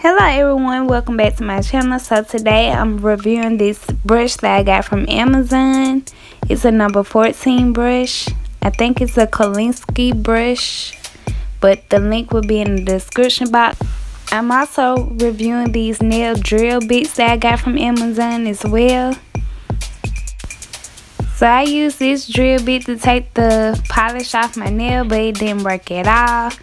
Hello everyone, welcome back to my channel. So today I'm reviewing this brush that I got from Amazon. It's a number 14 brush. I think it's a Kolinsky brush, but the link will be in the description box. I'm also reviewing these nail drill bits that I got from Amazon as well. So I use this drill bit to take the polish off my nail, but it didn't work at all.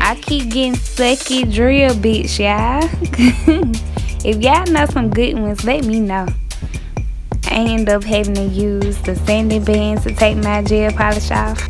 I keep getting sucky drill bits, y'all. If y'all know some good ones, let me know. I end up having to use the sanding bands to take my gel polish off.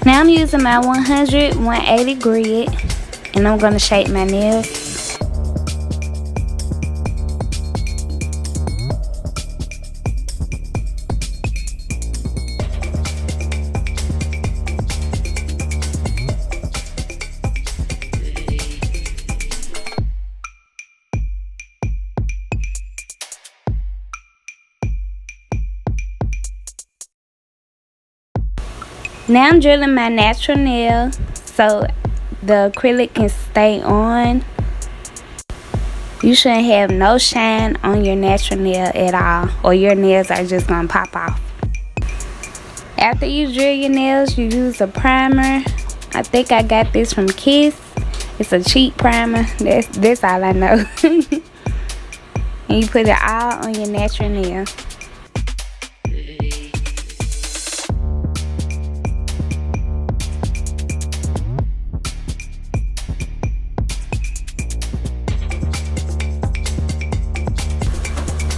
Now I'm using my 180 grid and I'm going to shape my nails. Now I'm drilling my natural nail so the acrylic can stay on. You shouldn't have no shine on your natural nail at all, or your nails are just gonna pop off. After you drill your nails, you use a primer. I think I got this from Kiss. It's a cheap primer. That's all I know. And you put it all on your natural nail.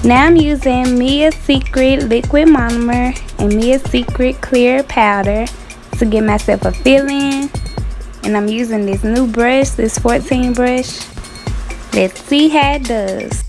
Now I'm using Mia's Secret liquid monomer and Mia's Secret clear powder to give myself a fill-in. And I'm using this new brush, this 14 brush. Let's see how it does.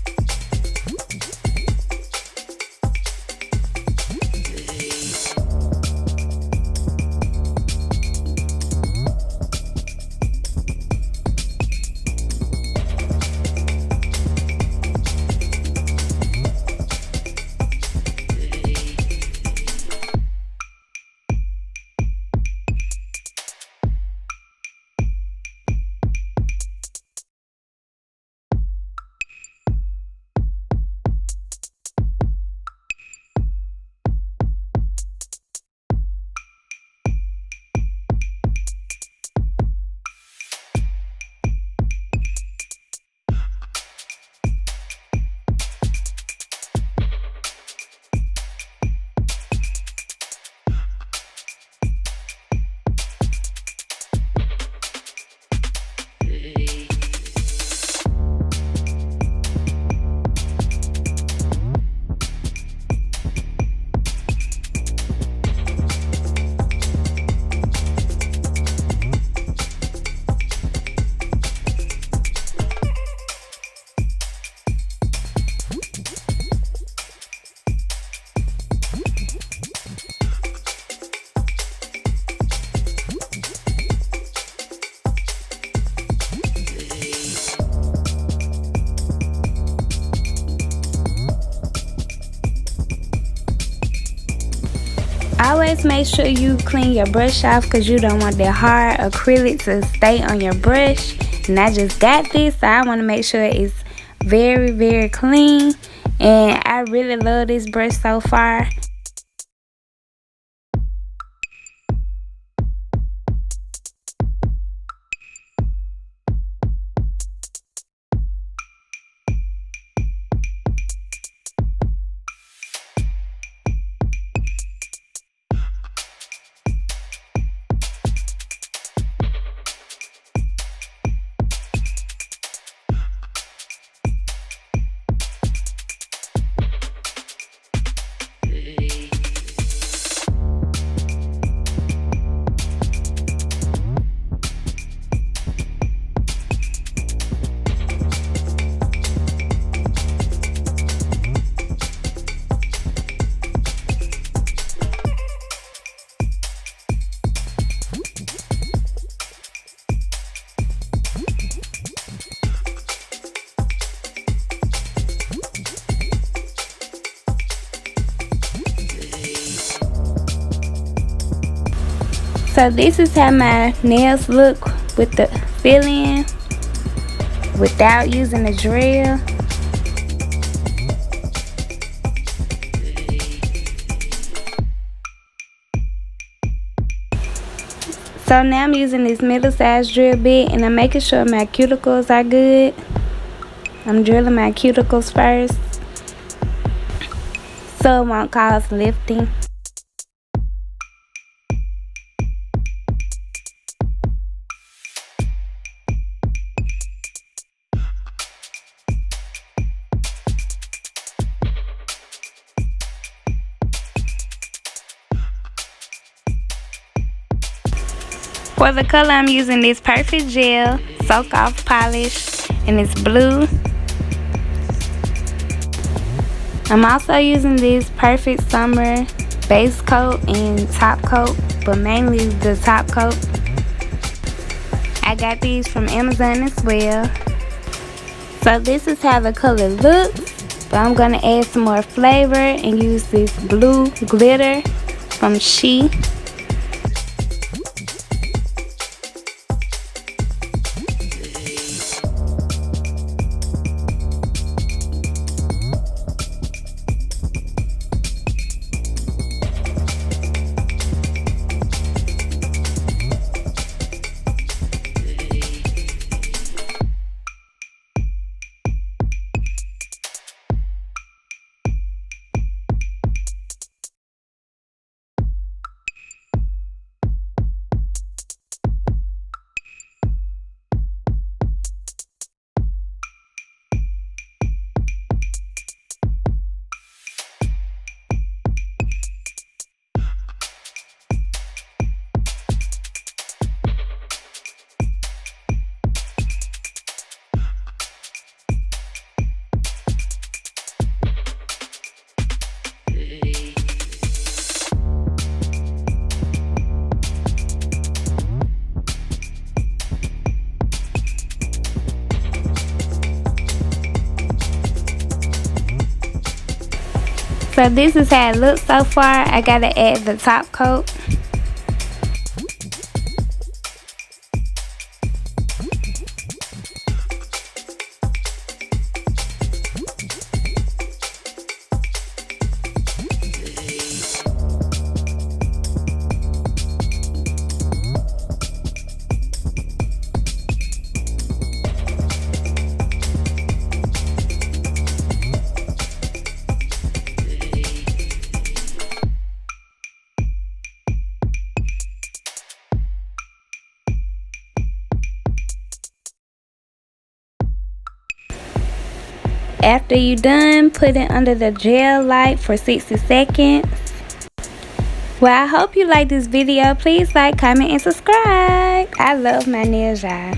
always make sure you clean your brush off because you don't want that hard acrylic to stay on your brush. And I just got this, so I want to make sure it's very, very clean. And I really love this brush so far. So this is how my nails look with the fill-in without using the drill. So now I'm using this middle-sized drill bit and I'm making sure my cuticles are good. I'm drilling my cuticles first so it won't cause lifting. For the color, I'm using this Perfect Gel Soak Off Polish, and it's blue. I'm also using this Perfect Summer Base Coat and Top Coat, but mainly the Top Coat. I got these from Amazon as well. So this is how the color looks, but I'm going to add some more flavor and use this blue glitter from She. So this is how it looks so far. I gotta add the top coat. After you're done, put it under the gel light for 60 seconds. Well, I hope you like this video. Please like, comment, and subscribe. I love my nails, y'all.